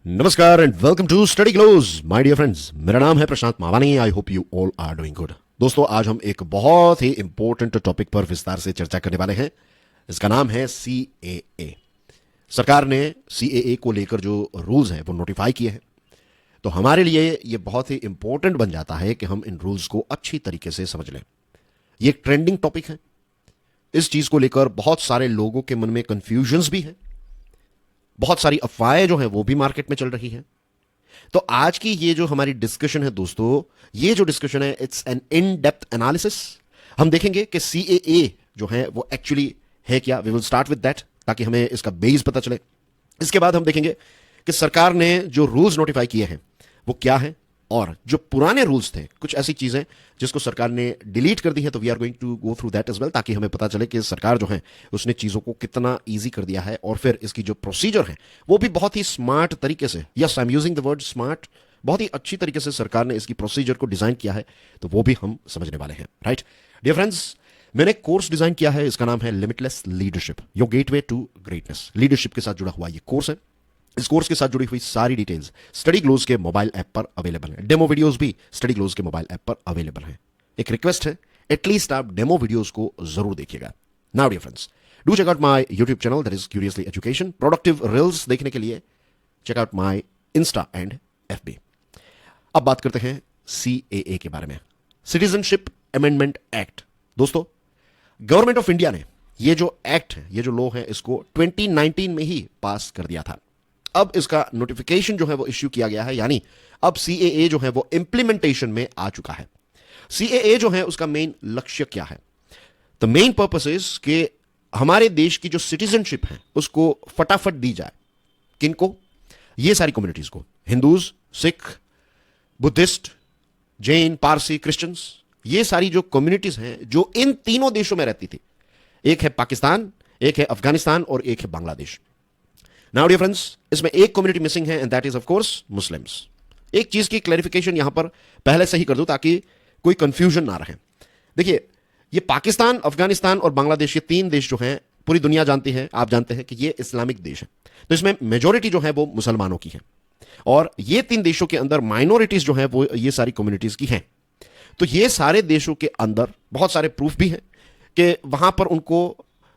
नमस्कार and welcome to study close my dear friends. मेरा नाम है Prashant Mawani. I hope you all are doing good. दोस्तों, आज हम एक बहुत ही इंपॉर्टेंट टॉपिक पर विस्तार से चर्चा करने वाले हैं। इसका नाम है सीएए। सरकार ने सीएए को लेकर जो रूल्स हैं वो नोटिफाई किए हैं, तो हमारे लिए ये बहुत ही इंपॉर्टेंट बन जाता है कि हम इन रूल्स को अच्छी तरीके से समझ लें। ये एक ट्रेंडिंग टॉपिक है। इस चीज को लेकर बहुत सारे लोगों के मन में कंफ्यूजन्स भी है, बहुत सारी अफवाहें जो हैं वो भी मार्केट में चल रही हैं। तो आज की ये जो हमारी डिस्कशन है दोस्तों, ये जो डिस्कशन है it's an in depth analysis. हम देखेंगे कि सीएए जो है वो एक्चुअली है क्या। We will start with that ताकि हमें इसका बेस पता चले। इसके बाद हम देखेंगे कि सरकार ने जो रूल्स नोटिफाई किए हैं वो क्या है, और जो पुराने रूल्स थे, कुछ ऐसी चीजें जिसको सरकार ने डिलीट कर दी है, तो we are going to go through that as well, ताकि हमें पता चले कि सरकार जो है उसने चीजों को कितना इजी कर दिया है। और फिर इसकी जो प्रोसीजर है वो भी बहुत ही स्मार्ट तरीके से, yes I am using the word smart, बहुत ही अच्छी तरीके से सरकार ने इसकी प्रोसीजर को डिजाइन किया है, तो वो भी हम समझने वाले हैं। राइट डियर फ्रेंड्स, मैंने कोर्स डिजाइन किया है, इसका नाम है limitless leadership, your gateway to greatness. Leadership के साथ जुड़ा हुआ ये कोर्स है। इस कोर्स के साथ जुड़ी हुई सारी डिटेल्स स्टडी ग्लोज के मोबाइल ऐप पर अवेलेबल है। डेमो वीडियोस भी स्टडी ग्लोज के मोबाइल ऐप पर अवेलेबल है। एक रिक्वेस्ट है, एटलीस्ट आप डेमो वीडियोस को जरूर देखिएगा। Now dear friends, do check out my YouTube channel, that is curiously education. Productive reels देखने के लिए check out my insta and FB. अब बात करते हैं सीएए के बारे में, सिटीजनशिप अमेंडमेंट एक्ट। दोस्तों, गवर्नमेंट ऑफ इंडिया ने ये जो एक्ट है, ये जो लॉ है, इसको 2019 में ही पास कर दिया था। अब इसका नोटिफिकेशन जो है वो इश्यू किया गया है, यानी अब सीएए जो है वो इंप्लीमेंटेशन में आ चुका है। सीएए जो है उसका मेन लक्ष्य क्या है? द मेन पर्पस इज कि हमारे देश की जो सिटीजनशिप है उसको फटाफट दी जाए। किनको? ये सारी कम्युनिटीज को, Hindus, Sikh, Buddhist, Jain, Parsi, Christians, ये सारी जो कम्युनिटीज हैं जो इन तीनों देशों में रहती थी। एक है पाकिस्तान, एक है अफगानिस्तान और एक है बांग्लादेश। नाउ डियर फ्रेंड्स, इसमें एक कम्युनिटी मिसिंग है and that is of course Muslims. एक चीज की क्लैरिफिकेशन यहां पर पहले से ही कर दूं ताकि कोई कंफ्यूजन ना रहे। देखिए, ये पाकिस्तान, अफगानिस्तान और बांग्लादेश, ये तीन देश जो हैं पूरी दुनिया जानती है, आप जानते हैं कि ये इस्लामिक देश है। तो इसमें मेजोरिटी जो है वो मुसलमानों की है, और ये तीन देशों के अंदर माइनॉरिटीज जो है वो ये सारी कम्युनिटीज की हैं। तो ये सारे देशों के अंदर बहुत सारे प्रूफ भी हैं कि वहां पर उनको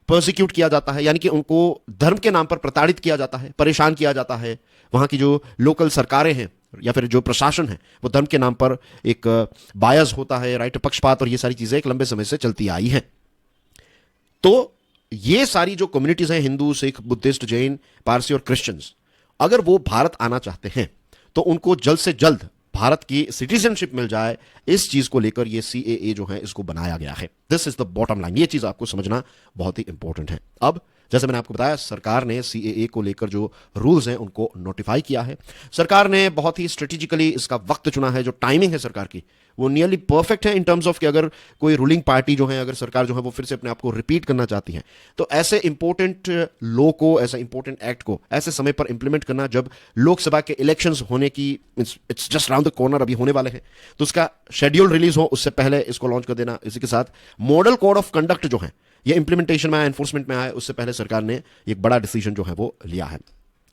प्रोसिक्यूट किया जाता है, यानी कि उनको धर्म के नाम पर प्रताड़ित किया जाता है, परेशान किया जाता है। वहां की जो लोकल सरकारें हैं या फिर जो प्रशासन है वो धर्म के नाम पर एक बायस होता है, राइट, पक्षपात, और ये सारी चीजें एक लंबे समय से चलती आई हैं। तो ये सारी जो कम्युनिटीज हैं, हिंदू, सिख, बुद्धिस्ट, जैन, पारसी और क्रिश्चियंस, अगर वो भारत आना चाहते हैं तो उनको जल्द से जल्द भारत की सिटीजनशिप मिल जाए। इस चीज को लेकर ये सीएए जो है इसको बनाया गया है। This is the bottom line. ये चीज आपको समझना बहुत ही इंपॉर्टेंट है। अब जैसे मैंने आपको बताया, सरकार ने सीएए को लेकर जो रूल्स हैं उनको नोटिफाई किया है। सरकार ने बहुत ही स्ट्रेटेजिकली इसका वक्त चुना है। जो टाइमिंग है सरकार की वो नियरली परफेक्ट है इन टर्म्स ऑफ कि अगर कोई रूलिंग पार्टी जो है, अगर सरकार जो है वो फिर से अपने आप को रिपीट करना चाहती है, तो ऐसे इंपॉर्टेंट लॉ को, ऐसे इंपॉर्टेंट एक्ट को ऐसे समय पर इंप्लीमेंट करना जब लोकसभा के इलेक्शंस होने की, it's just round the corner, अभी होने वाले हैं, तो उसका शेड्यूल रिलीज हो उससे पहले इसको लॉन्च कर देना। इसी के साथ मॉडल कोड ऑफ कंडक्ट जो है ये इंप्लीमेंटेशन में आया, एनफोर्समेंट में आया, उससे पहले सरकार ने एक बड़ा डिसीजन जो है वो लिया है।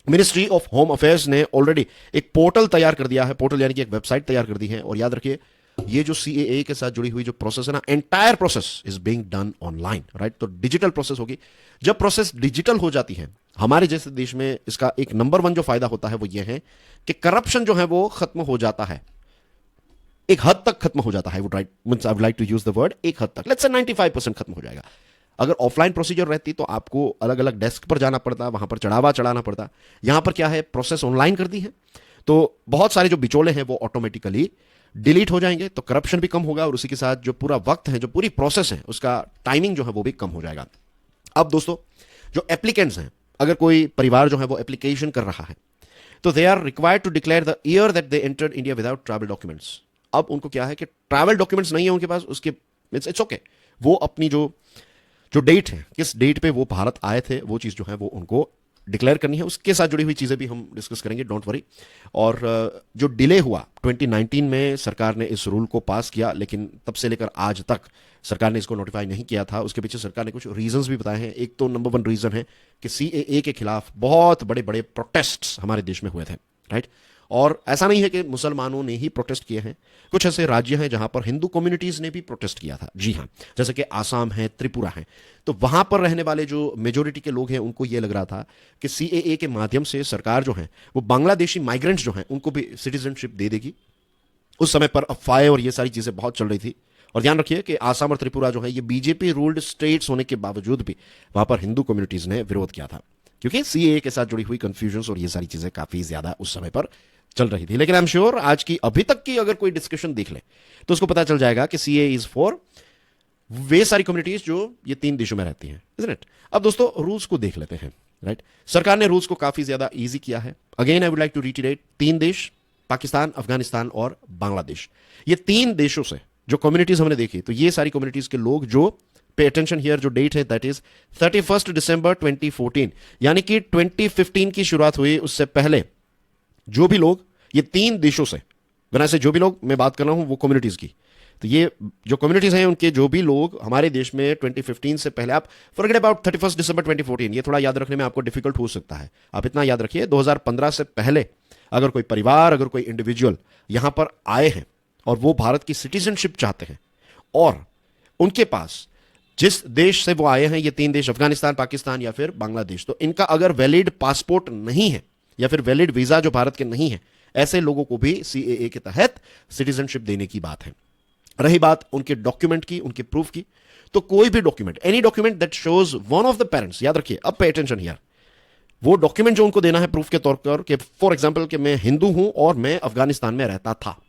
मिनिस्ट्री ऑफ होम अफेयर्स ने ऑलरेडी एक पोर्टल तैयार कर दिया है, पोर्टल यानी कि एक वेबसाइट तैयार कर दी है। और याद रखिए, ये जो सीएए के साथ जुड़ी हुई जो प्रोसेस है ना, entire process is being done online, right. तो डिजिटल प्रोसेस होगी। जब प्रोसेस डिजिटल हो जाती है, हमारे जैसे देश में इसका एक नंबर वन जो फायदा होता है वो ये है कि करप्शन जो है वो खत्म हो जाता है, एक हद तक खत्म हो जाता है। I would like to use the word एक हद तक, लेट्स से 95% खत्म हो जाएगा। अगर ऑफलाइन प्रोसीजर रहती तो आपको अलग अलग डेस्क पर जाना पड़ता, वहां पर चढ़ावा चढ़ाना पड़ता। यहां पर क्या है, प्रोसेस ऑनलाइन कर दी है, तो बहुत सारे जो बिचौले हैं वो ऑटोमेटिकली डिलीट हो जाएंगे, तो करप्शन भी कम होगा, और उसी के साथ जो पूरा वक्त है, जो पूरी प्रोसेस है, उसका टाइमिंग जो है वो भी कम हो जाएगा। अब दोस्तों, जो एप्लीकेंट्स हैं, अगर कोई परिवार जो है वो एप्लीकेशन कर रहा है, तो they are required to declare the year that they entered India without travel documents. अब उनको क्या है कि ट्रैवल डॉक्यूमेंट्स नहीं है उनके पास, उसके इट्स ओके, वो अपनी जो डेट है, किस डेट पे वो भारत आए थे, वो चीज जो है वो उनको डिक्लेयर करनी है। उसके साथ जुड़ी हुई चीजें भी हम डिस्कस करेंगे, डोंट वरी। और जो डिले हुआ 2019 में, सरकार ने इस रूल को पास किया, लेकिन तब से लेकर आज तक सरकार ने इसको नोटिफाई नहीं किया था। उसके पीछे सरकार ने कुछ रीजंस भी बताए हैं। एक तो नंबर वन रीजन है कि सीएए के खिलाफ बहुत बड़े बड़े प्रोटेस्ट्स हमारे देश में हुए थे, राइट। और ऐसा नहीं है कि मुसलमानों ने ही प्रोटेस्ट किए हैं, कुछ ऐसे राज्य हैं जहां पर हिंदू कम्युनिटीज ने भी प्रोटेस्ट किया था। जी हां, जैसे कि आसाम है, त्रिपुरा है। तो वहां पर रहने वाले जो मेजोरिटी के लोग हैं उनको यह लग रहा था कि सीएए के माध्यम से सरकार जो है वो बांग्लादेशी माइग्रेंट्स जो हैं उनको भी सिटीजनशिप दे देगी। उस समय पर अफवाहें और ये सारी चीजें बहुत चल रही थी। और ध्यान रखिए कि आसाम और त्रिपुरा जो है ये बीजेपी रूल्ड स्टेट्स होने के बावजूद भी वहां पर हिंदू कम्युनिटीज ने विरोध किया था, क्योंकि सीएए के साथ जुड़ी हुई कंफ्यूजन और ये सारी चीजें काफी ज्यादा उस समय पर चल रही थी। लेकिन आई एम श्योर आज की अभी तक की अगर कोई डिस्कशन देख ले तो उसको पता चल जाएगा कि सीएए इज फॉर वे सारी कम्युनिटीज जो ये 3 देशों में रहती हैं, इजंट इट। अब दोस्तों रूल्स को देख लेते हैं, राइट। सरकार ने रूल्स को काफी ज्यादा इजी किया है। Again I would like to reiterate, 3 देश, पाकिस्तान, अफगानिस्तान और बांग्लादेश, ये 3 देशों से जो कम्युनिटीज हमने देखी, तो ये सारी कम्युनिटीज के लोग जो पे अटेंशन हियर, जो डेट है दैट इज 31 दिसंबर 2014, यानी कि 2015 की शुरुआत हुई उससे पहले जो भी लोग ये 3 देशों से, बना से जो भी लोग मैं बात कर रहा हूं वो कम्युनिटीज की, तो ये जो कम्युनिटीज हैं उनके जो भी लोग हमारे देश में 2015 से पहले, आप फॉरगेट अबाउट 31 दिसंबर 2014, ये थोड़ा याद रखने में आपको डिफिकल्ट हो सकता है। आप इतना याद रखिए 2015 से पहले अगर कोई परिवार, अगर कोई इंडिविजुअल यहां पर आए हैं और वो भारत की सिटीजनशिप चाहते हैं और उनके पास जिस देश से वो आए हैं, ये 3 देश अफगानिस्तान, पाकिस्तान या फिर बांग्लादेश, तो इनका अगर वैलिड पासपोर्ट नहीं है या फिर वैलिड वीजा जो भारत के नहीं है, ऐसे लोगों को भी सीएए के तहत सिटीजनशिप देने की बात है। रही बात उनके डॉक्यूमेंट की, उनके प्रूफ की, तो कोई भी document, any document that shows one of the parents, याद रखिए, अब पे अटेंशन हियर, वो डॉक्यूमेंट जो उनको देना है प्रूफ के तौर पर कि फॉर एग्जांपल कि मैं हिंदू हूं और मैं अफगानिस्तान में रहता था,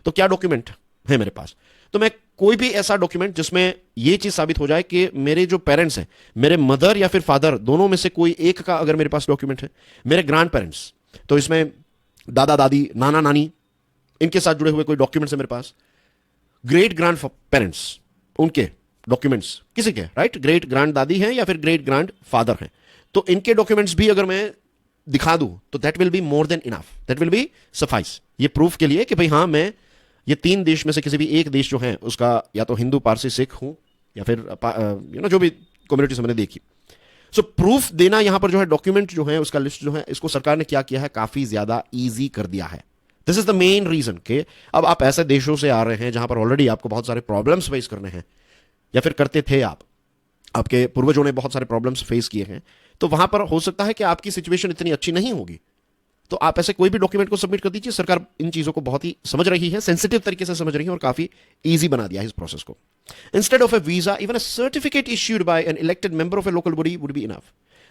तो क्या डॉक्यूमेंट है मेरे पास, तो मैं कोई भी ऐसा डॉक्यूमेंट जिसमें यह चीज साबित हो जाए कि मेरे जो पेरेंट्स हैं, मेरे मदर या फिर फादर, दोनों में से कोई एक का अगर मेरे पास डॉक्यूमेंट है, मेरे ग्रैंड पेरेंट्स, तो इसमें दादा दादी, नाना नानी, इनके साथ जुड़े हुए कोई डॉक्यूमेंट्स है मेरे पास, ग्रेट ग्रैंड पेरेंट्स, उनके डॉक्यूमेंट्स किसी के, राइट, ग्रेट ग्रैंड दादी हैं या फिर ग्रेट ग्रैंड फादर हैं, तो इनके डॉक्यूमेंट्स भी अगर मैं दिखा दूं तो that will be more than enough, that will be suffice, ये प्रूफ के लिए कि भाई हाँ, मैं ये 3 देश में से किसी भी एक देश जो है उसका या तो हिंदू, पारसी, सिख हूं या फिर जो भी कम्युनिटीज हमने देखी। सो प्रूफ देना यहां पर जो है, डॉक्यूमेंट जो है उसका लिस्ट जो है, इसको सरकार ने क्या किया है, काफी ज्यादा इजी कर दिया है। This is the main reason कि अब आप ऐसे देशों से आ रहे हैं जहां पर ऑलरेडी आपको बहुत सारे प्रॉब्लम्स फेस करने हैं, या फिर करते थे आप, आपके पूर्वजों ने बहुत सारे प्रॉब्लम्स फेस किए हैं, तो वहां पर हो सकता है कि आपकी सिचुएशन इतनी अच्छी नहीं होगी, तो आप ऐसे कोई भी डॉक्यूमेंट को सबमिट कर दीजिए। सरकार इन चीजों को बहुत ही समझ रही है, सेंसिटिव तरीके से समझ रही है और काफी इजी बना दिया है इस प्रोसेस को। Instead of A visa, even a certificate issued by an elected member of A local body would be enough.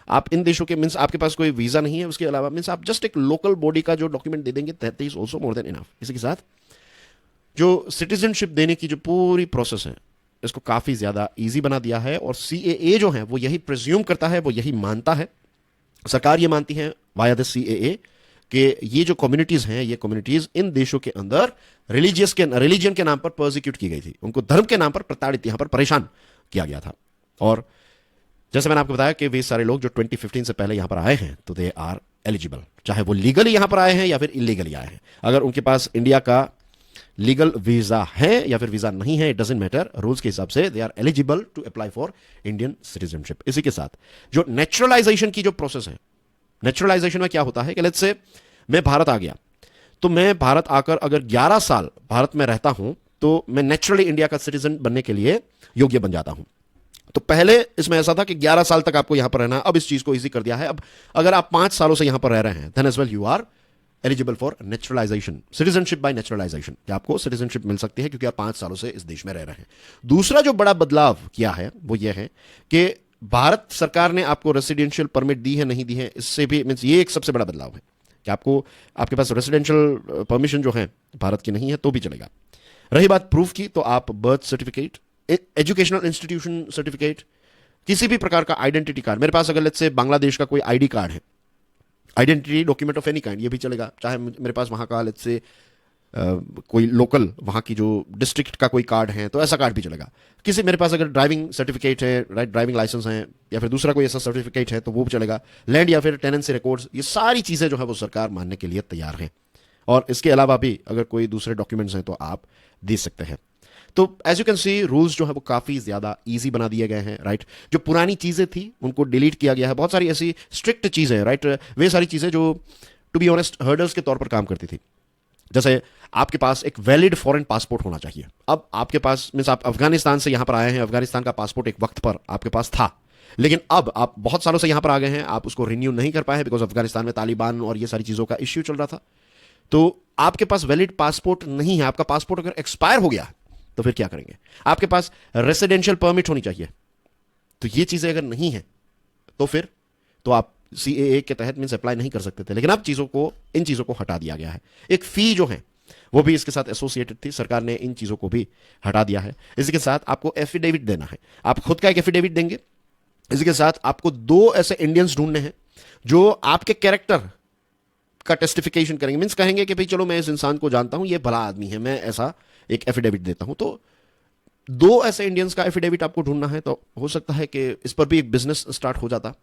आप इन देशों के मींस आपके पास कोई वीजा नहीं है, उसके अलावा मींस आप जस्ट एक लोकल बॉडी का जो डॉक्यूमेंट दे देंगे, that is also more than enough. इसी के साथ जो सिटीजनशिप देने की जो पूरी प्रोसेस है, इसको काफी ज्यादा इजी बना दिया है। और सीएए जो है वो यही प्रिज्यूम करता है, वो यही मानता है, सरकार ये मानती है वाया द सीएए कि ये जो कम्युनिटीज हैं, ये कम्युनिटीज इन देशों के अंदर रिलीजियन के नाम पर पर्सिक्यूट की गई थी, उनको धर्म के नाम पर प्रताड़ित, यहां पर परेशान किया गया था। और जैसे मैंने आपको बताया कि वे सारे लोग जो 2015 से पहले यहां पर आए हैं, तो दे आर एलिजिबल, चाहे वो लीगली यहां पर आए हैं या फिर इलीगली आए हैं। अगर उनके पास इंडिया का लीगल वीजा है या फिर वीजा नहीं है, इट डजंट मैटर, रूल्स के हिसाब से they are eligible to apply for Indian citizenship. इसी के साथ जो नेचुरलाइजेशन की जो प्रोसेस है, नेचुरलाइजेशन में क्या होता है कि लेट्स से मैं भारत आ गया, तो मैं भारत आकर अगर 11 साल भारत में रहता हूं, तो मैं नेचुरली इंडिया का सिटीजन बनने के लिए योग्य बन जाता हूं। तो पहले इसमें ऐसा था कि 11 साल तक आपको यहां पर रहना, अब इस चीज को इजी कर दिया है। अब अगर आप 5 सालों से यहां पर रह रहे हैं, then as well you are eligible for naturalisation, citizenship by naturalisation, कि आपको सिटीजनशिप मिल सकती है क्योंकि आप 5 सालों से इस देश में रह रहे हैं। दूसरा जो बड़ा बदलाव किया है वो यह है कि भारत सरकार ने आपको रेसिडेंशियल परमिट दी है, नहीं दी है, इससे भी मींस ये एक सबसे बड़ा बदलाव है कि आपको, आपके पास रेसिडेंशियल परमिशन जो है भारत की नहीं है तो भी चलेगा। रही बात प्रूफ की, तो आप birth certificate, educational institution certificate, किसी भी प्रकार का आइडेंटिटी कार्ड, मेरे पास अगर लेट्स से बांग्लादेश का कोई आईडी कार्ड है, identity document of any kind, ये भी चलेगा। चाहे मेरे पास वहां का लेट्स से कोई लोकल वहां की जो डिस्ट्रिक्ट का कोई कार्ड है, तो ऐसा कार्ड भी चलेगा। किसी मेरे पास अगर ड्राइविंग सर्टिफिकेट है, राइट, ड्राइविंग लाइसेंस है, या फिर दूसरा कोई ऐसा सर्टिफिकेट है तो वो भी चलेगा। लैंड या फिर टेनेंसी रिकॉर्ड्स, ये सारी चीजें जो है वो सरकार मानने के लिए तैयार है। और इसके अलावा भी अगर कोई दूसरे डॉक्यूमेंट्स हैं तो आप दे सकते हैं। तो as you can see, rules जो है वो काफी ज्यादा इजी बना दिए गए हैं, राइट। जो पुरानी चीजें थी उनको डिलीट किया गया है, बहुत सारी ऐसी स्ट्रिक्ट चीजें, राइट, वे सारी चीजें जो टू बी ऑनेस्ट हर्डल्स के तौर पर काम करती थी। जैसे आपके पास एक वैलिड फॉरेन पासपोर्ट होना चाहिए। अब आपके पास मीन्स आप अफगानिस्तान से यहां पर आए हैं, अफगानिस्तान का पासपोर्ट एक वक्त पर आपके पास था, लेकिन अब आप बहुत सालों से यहां पर आ गए हैं, आप उसको रिन्यू नहीं कर पाए बिकॉज अफगानिस्तान में तालिबान और ये सारी चीजों का इश्यू चल रहा था। तो आपके पास वैलिड पासपोर्ट नहीं है, आपका पासपोर्ट अगर एक्सपायर हो गया तो फिर क्या करेंगे? आपके पास रेसिडेंशियल परमिट होनी चाहिए। तो ये चीजें अगर नहीं है तो फिर तो आप सीएए के तहत मीन्स अप्लाई नहीं कर सकते थे। लेकिन अब इन चीजों को हटा दिया गया है। एक फी जो है वो भी इसके साथ एसोसिएटेड थी, सरकार ने इन चीजों को भी हटा दिया है। इसी के साथ आपको एफिडेविट देना है, आप खुद का एक एफिडेविट देंगे। इसी के साथ आपको 2 ऐसे इंडियंस ढूंढने हैं जो आपके कैरेक्टर का टेस्टिफिकेशन करेंगे, मीन्स कहेंगे कि भाई चलो मैं इस इंसान को जानता हूं, ये भला आदमी है, मैं ऐसा एक एफिडेविट देता हूं। तो 2 ऐसे इंडियंस का एफिडेविट आपको ढूंढना है। तो हो सकता है कि इस पर भी एक बिजनेस स्टार्ट हो जाता।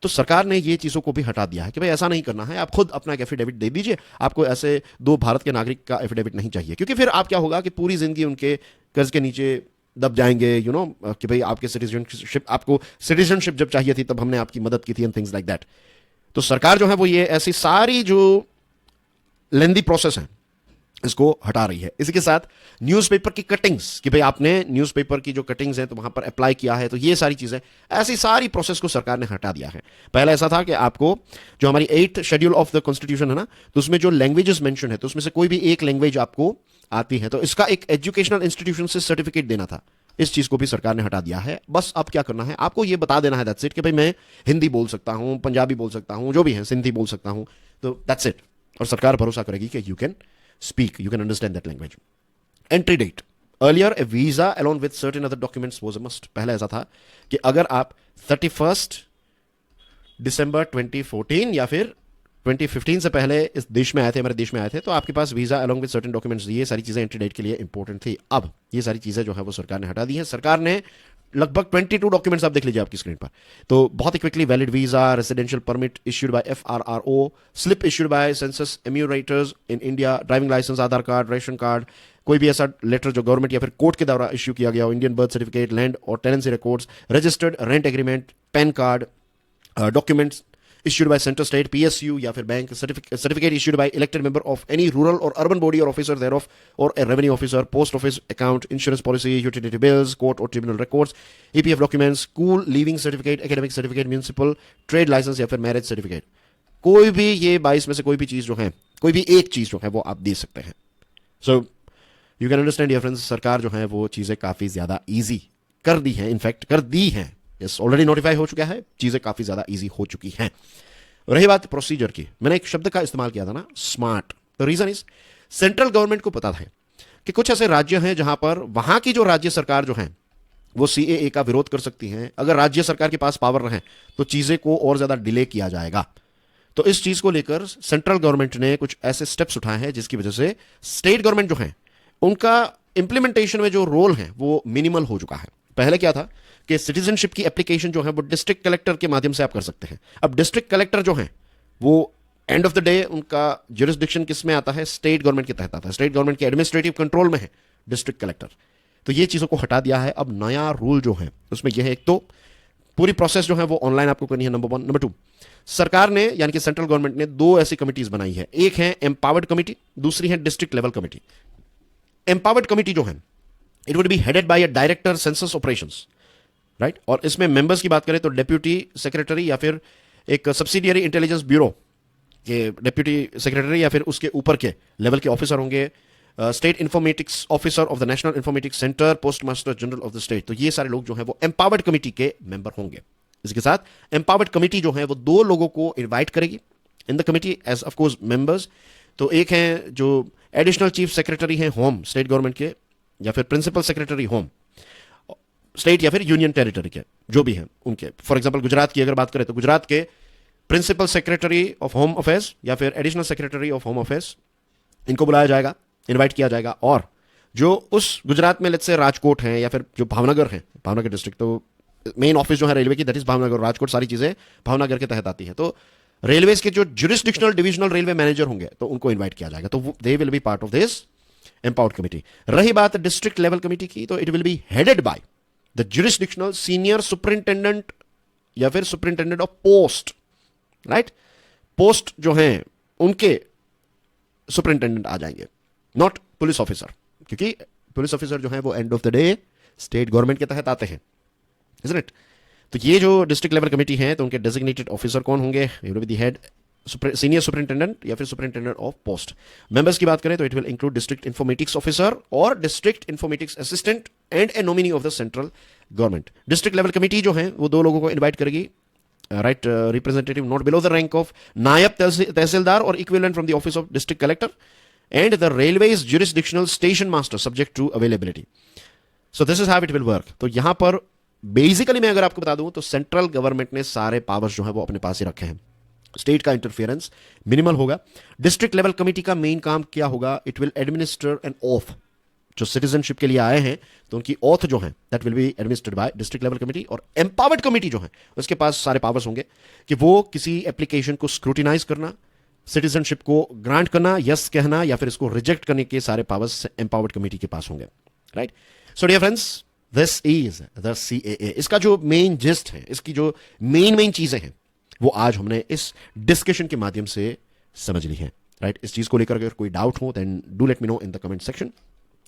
तो सरकार ने ये चीजों को भी हटा दिया है कि भाई ऐसा नहीं करना है, आप खुद अपना एक एफिडेविट दे दीजिए, आपको ऐसे 2 भारत के नागरिक का एफिडेविट नहीं चाहिए। क्योंकि फिर आप क्या होगा कि पूरी जिंदगी उनके कर्ज के नीचे दब जाएंगे, कि भाई आपके आपको सिटीजनशिप जब चाहिए थी तब हमने आपकी मदद की थी एंड थिंग्स लाइक दैट। तो सरकार जो है वो ये ऐसी सारी जो लेंदी प्रोसेस है इसको हटा रही है। इसी के साथ न्यूज़पेपर की कटिंग्स कि भाई आपने न्यूज़पेपर की जो कटिंग्स हैं तो वहां पर अप्लाई किया है, तो ये सारी चीजें, ऐसी सारी प्रोसेस को सरकार ने हटा दिया है। पहले ऐसा था कि आपको जो हमारी 8th schedule of the constitution है ना, तो उसमें जो लैंग्वेजेस मेंशन है तो उसमें से कोई भी एक लैंग्वेज आपको आती है तो इसका एक एजुकेशनल इंस्टीट्यूशन से सर्टिफिकेट देना था। इस चीज को भी सरकार ने हटा दिया है। बस अब क्या करना है, आपको ये बता देना है दैट्स इट कि भाई मैं हिंदी बोल सकता हूं, पंजाबी बोल सकता हूं, जो भी है सिंधी बोल सकता हूं, तो दैट्स इट। और सरकार भरोसा करेगी कि you can speak, you can understand that language. Entry date. Earlier, a visa along with certain other documents was a must. पहले ऐसा था कि अगर आप 31 दिसंबर 2014 या फिर 2015 से पहले इस देश में आए थे, हमारे देश में आए थे, तो आपके पास visa along with certain documents, ये सारी चीजें एंट्री डेट के लिए इंपॉर्टेंट थी। अब ये सारी चीजें जो है वो सरकार ने हटा दी है। सरकार ने लगभग 22 डॉक्यूमेंट्स आप देख लीजिए आपकी स्क्रीन पर, तो बहुत ही quickly valid visa, residential permit issued by FRRO, slip issued by census enumerators in India, driving licence, Aadhaar card, ration card, कोई भी ऐसा लेटर जो गवर्नमेंट या फिर कोर्ट के द्वारा इश्यू किया गया हो, इंडियन बर्थ सर्टिफिकेट, लैंड और tenancy records, registered rent agreement, pan card, documents issued by center state, PSU या फिर bank, certificate issued by elected member of any rural or urban body or officer thereof or a revenue officer, post office account, insurance policy, utility bills, court or tribunal records, EPF documents, school leaving certificate, academic certificate, municipal trade license या फिर marriage certificate। कोई भी ये 22 में से कोई भी चीज जो है, कोई भी एक चीज जो है वो आप दे सकते हैं। So you can understand dear friends, सरकार जो है वो चीजें काफी ज्यादा easy कर दी है, इनफैक्ट कर दी है, ऑलरेडी नोटिफाई हो चुका है, चीजें काफी ज्यादा इजी हो चुकी हैं। रही बात प्रोसीजर की, मैंने एक शब्द का इस्तेमाल किया था ना, smart. The reason is central government को पता है कि कुछ ऐसे राज्य हैं जहां पर वहां की जो राज्य सरकार जो है वो सीएए का विरोध कर सकती है। अगर राज्य सरकार के पास पावर रहे तो चीजें को और ज्यादा डिले किया जाएगा। तो इस चीज को लेकर सेंट्रल गवर्नमेंट ने कुछ ऐसे स्टेप्स उठाए हैं जिसकी वजह से स्टेट गवर्नमेंट जो है उनका इंप्लीमेंटेशन में जो रोल है वो मिनिमल हो चुका है। पहले क्या था कि सिटीजनशिप की एप्लीकेशन जो है वो डिस्ट्रिक्ट कलेक्टर के माध्यम से आप कर सकते हैं। अब डिस्ट्रिक्ट कलेक्टर जो है वो एंड ऑफ द डे उनका ज्यूरिसडिक्शन किस में आता है, स्टेट गवर्नमेंट के तहत आता है, स्टेट गवर्नमेंट के एडमिनिस्ट्रेटिव कंट्रोल में है डिस्ट्रिक्ट कलेक्टर। तो ये चीजों को हटा दिया है। अब नया रूल जो है उसमें यह है, एक तो पूरी प्रोसेस जो है वो ऑनलाइन आपको करनी है, नंबर 1। नंबर 2, सरकार ने यानी कि सेंट्रल गवर्नमेंट ने 2 ऐसी कमिटीज बनाई है, एक है एम्पावर्ड कमिटी, दूसरी है district level committee. Empowered committee जो है it would be headed bye a director census operations, right. और इसमें मेंबर्स की बात करें तो डेप्यूटी सेक्रेटरी या फिर एक सब्सिडियरी इंटेलिजेंस ब्यूरो के डेप्यूटी सेक्रेटरी या फिर उसके ऊपर के लेवल के ऑफिसर होंगे, state informatics officer of the national informatics centre, post master general of the state. तो ये सारे लोग जो हैं वो एम्पावर्ड कमिटी के मेंबर होंगे। इसके साथ एम्पावर्ड कमिटी जो है वो 2 लोगों को इन्वाइट करेगी in the committee as of course members. तो एक हैं जो एडिशनल चीफ सेक्रेटरी हैं होम स्टेट गवर्नमेंट के, या फिर प्रिंसिपल सेक्रेटरी होम स्टेट या फिर यूनियन टेरिटरी के जो भी हैं उनके। फॉर एग्जांपल गुजरात की अगर बात करें तो गुजरात के principal secretary of home affairs या फिर additional secretary of home affairs, इनको बुलाया जाएगा, इनवाइट किया जाएगा। और जो उस गुजरात में लेट्स से राजकोट है या फिर जो भावनगर है, भावनगर डिस्ट्रिक्ट, तो मेन ऑफिस जो है रेलवे की दैट इज भावनगर, राजकोट, सारी चीजें भावनगर के तहत आती है। तो रेलवेज के जो ज्यूरिसडिक्शनल डिविजनल रेलवे मैनेजर होंगे तो उनको इन्वाइट किया जाएगा, तो they will be part of this empowered committee. रही बात डिस्ट्रिक्ट लेवल कमिटी की, तो it will be headed by the jurisdictional senior superintendent या फिर superintendent of post, right. Post जो है उनके सुपरिंटेंडेंट आ जाएंगे, नॉट पुलिस ऑफिसर, क्योंकि पुलिस ऑफिसर जो है वो end of the day state government के तहत आते हैं, इजंट इट? तो ये जो डिस्ट्रिक्ट लेवल कमेटी है, तो उनके डेजिग्नेटेड ऑफिसर कौन होंगे? He will be the head senior superintendent या फिर सुपरिंटेंडेंट ऑफ पोस्ट। मेंबर्स की बात करें तो it will include district informatics officer और district informatics assistant and a nominee of the central government. District level committee जो है वो 2 लोगों को इन्वाइट करेगी, right, representative not below the rank of naib tehsildar और equivalent from the office of district collector and the railways jurisdictional station master subject to availability. So this is how it will work. तो यहां पर basically मैं अगर आपको बता दूं तो सेंट्रल गवर्नमेंट ने सारे पावर्स जो है वो अपने पास ही रखे हैं, स्टेट का इंटरफेरेंस मिनिमल होगा। डिस्ट्रिक्ट लेवल कमेटी का मेन काम क्या होगा? It will administer N auth. जो सिटीजनशिप के लिए आए हैं तो उनकी ऑथ जो है that will be administered by district level committee, और एम्पावर्ड कमेटी जो है उसके पास सारे पावर्स होंगे कि वो किसी एप्लीकेशन को स्क्रूटिनाइज करना, सिटीजनशिप को ग्रांट करना, यस कहना या फिर इसको रिजेक्ट करने के सारे पावर्स एम्पावर्ड कमेटी के पास होंगे, right? So dear friends, this is the CAA। इसका जो मेन जिस्ट है, इसकी जो मेन चीजें हैं वो आज हमने इस डिस्कशन के माध्यम से समझ ली है, राइट? इस चीज को लेकर अगर कोई डाउट हो then do let me know in the comment section.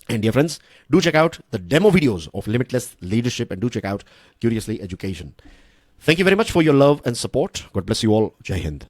And dear friends, do check out the demo videos of Limitless Leadership and do check out Curiously Education. Thank you very much for your love and support. God bless you all. Jai Hind.